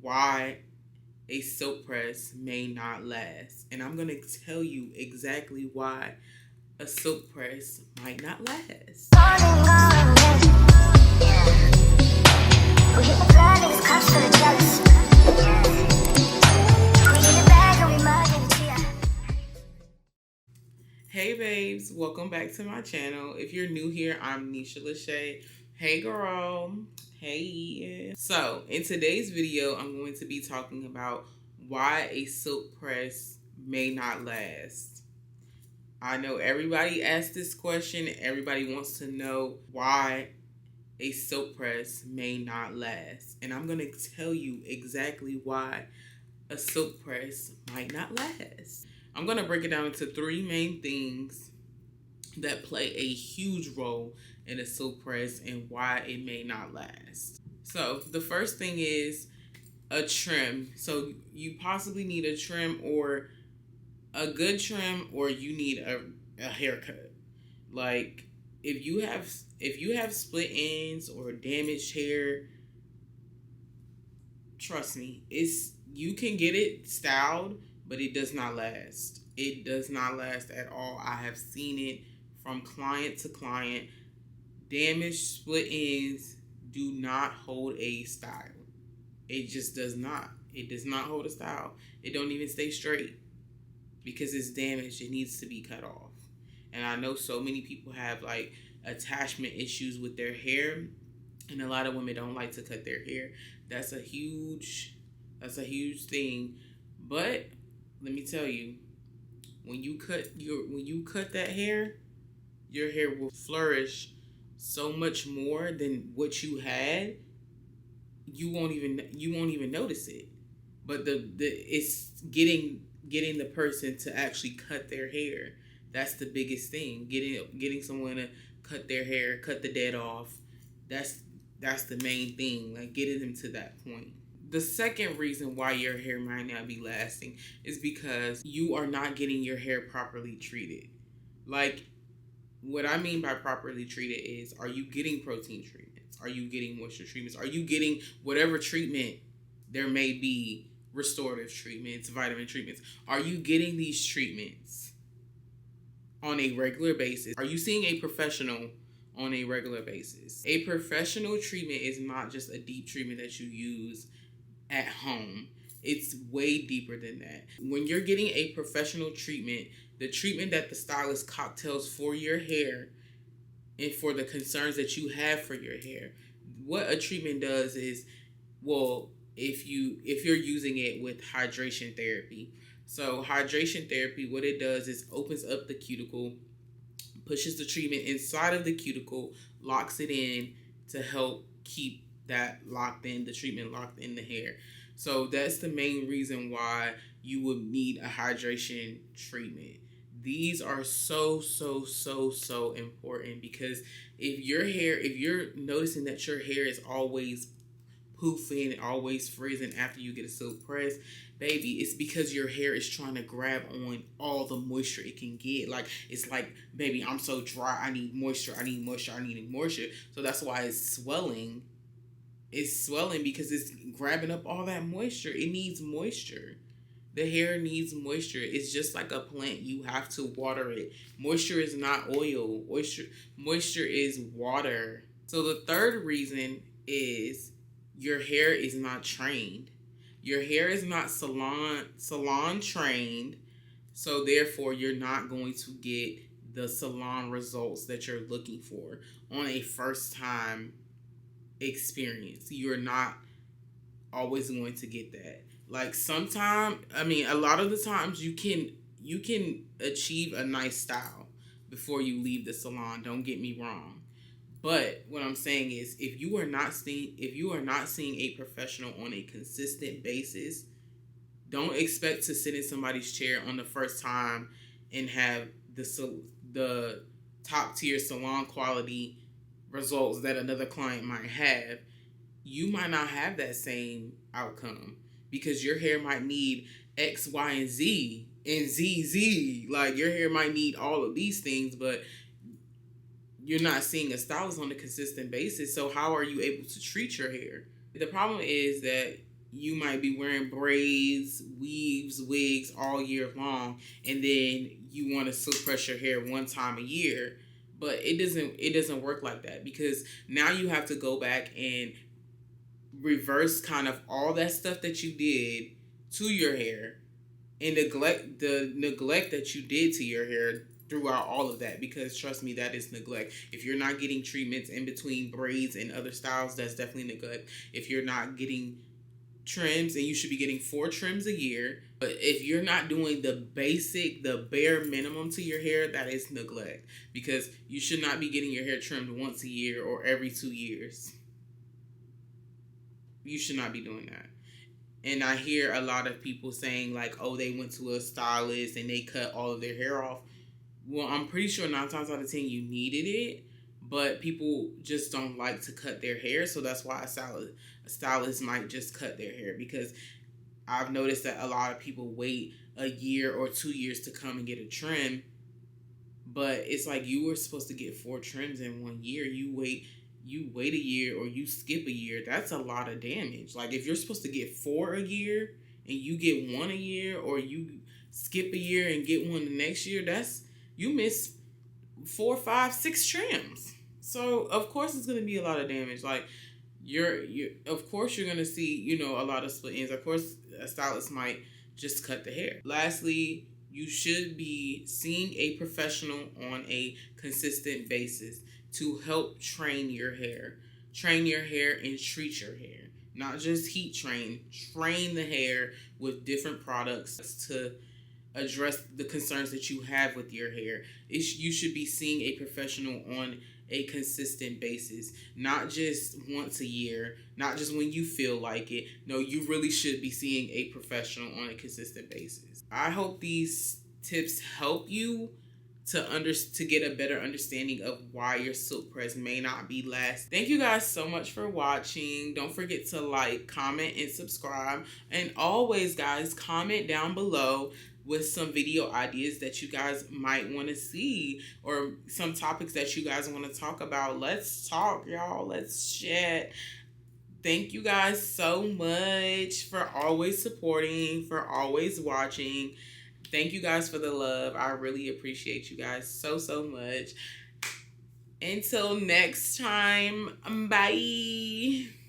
why a silk press may not last. And I'm going to tell you exactly why a silk press might not last. Hey babes, welcome back to my channel. If you're new here, I'm nishaaleashe. Hey girl. Hey. So in today's video, I'm going to be talking about why a silk press may not last. I know everybody asked this question. Everybody wants to know why a silk press may not last. And I'm going to tell you exactly why a silk press might not last. I'm going to break it down into three main things that play a huge role in a silk press and why it may not last. So the first thing is a trim. So you possibly need a trim, or a good trim, or you need a haircut. Like if you have split ends or damaged hair, trust me, you can get it styled, but it does not last. It does not last at all. I have seen it from client to client. Damaged split ends do not hold a style. It just does not. It does not hold a style. It don't even stay straight because it's damaged. It needs to be cut off. And I know so many people have like attachment issues with their hair, and a lot of women don't like to cut their hair. That's a huge thing. But let me tell you, when you cut that hair, your hair will flourish so much more than what you had. You won't even notice it. But it's getting the person to actually cut their hair. That's the biggest thing. Getting someone to cut their hair, cut the dead off. That's the main thing. Like getting them to that point. The second reason why your hair might not be lasting is because you are not getting your hair properly treated. Like, what I mean by properly treated is, are you getting protein treatments? Are you getting moisture treatments? Are you getting whatever treatment there may be, restorative treatments, vitamin treatments? Are you getting these treatments on a regular basis? Are you seeing a professional on a regular basis? A professional treatment is not just a deep treatment that you use at home. It's way deeper than that. When you're getting a professional treatment, the treatment that the stylist cocktails for your hair and for the concerns that you have for your hair, what a treatment does is, well, if you're using it with hydration therapy. So hydration therapy, what it does is opens up the cuticle, pushes the treatment inside of the cuticle, locks it in to help keep that locked in, the treatment locked in the hair. So that's the main reason why you would need a hydration treatment. These are so important, because if you're noticing that your hair is always poofing and always freezing after you get a silk press, baby, it's because your hair is trying to grab on all the moisture it can get. Like, it's like, baby, I'm so dry, I need moisture. So that's why it's swelling. It's swelling because it's grabbing up all that moisture. It needs moisture. The hair needs moisture. It's just like a plant. You have to water it. Moisture is not oil. Moisture is water. So the third reason is your hair is not trained. Your hair is not salon trained. So therefore, you're not going to get the salon results that you're looking for on a first time experience. You're not always going to get that. Like a lot of the times you can achieve a nice style before you leave the salon. Don't get me wrong. But what I'm saying is, if you are not seeing a professional on a consistent basis, don't expect to sit in somebody's chair on the first time and have the top tier salon quality results that another client might have. You might not have that same outcome because your hair might need X, Y, and Z and ZZ. Like, your hair might need all of these things, but you're not seeing a stylist on a consistent basis. So how are you able to treat your hair? The problem is that you might be wearing braids, weaves, wigs all year long, and then you want to silk press your hair one time a year. But it doesn't work like that, because now you have to go back and reverse kind of all that stuff that you did to your hair, and neglect that you did to your hair throughout all of that, because trust me, that is neglect. If you're not getting treatments in between braids and other styles, that's definitely neglect. If you're not getting trims, and you should be getting 4 trims a year, but if you're not doing the bare minimum to your hair, that is neglect, because you should not be getting your hair trimmed once a year or every 2 years. You should not be doing that. And I hear a lot of people saying, like, oh, they went to a stylist and they cut all of their hair off. Well, I'm pretty sure 9 times out of 10 you needed it, but people just don't like to cut their hair. So that's why a stylist might just cut their hair, because I've noticed that a lot of people wait a year or 2 years to come and get a trim. But it's like, you were supposed to get 4 trims in 1 year. You wait a year or you skip a year. That's a lot of damage. Like, if you're supposed to get 4 a year and you get 1 a year, or you skip a year and get 1 the next year, you miss 4, 5, 6 trims. So of course it's gonna be a lot of damage. Like, of course you're gonna see, a lot of split ends. Of course a stylist might just cut the hair. Lastly, you should be seeing a professional on a consistent basis to help train your hair. Train your hair and treat your hair. Not just heat train. Train the hair with different products to address the concerns that you have with your hair. You should be seeing a professional on a consistent basis, not just once a year, not just when you feel like it. No, you really should be seeing a professional on a consistent basis. I hope these tips help you to get a better understanding of why your silk press may not be last. Thank you guys so much for watching. Don't forget to like, comment, and subscribe. And always, guys, comment down below with some video ideas that you guys might want to see, or some topics that you guys want to talk about. Let's talk, y'all. Let's chat. Thank you guys so much for always supporting, for always watching. Thank you guys for the love. I really appreciate you guys so, so much. Until next time, bye.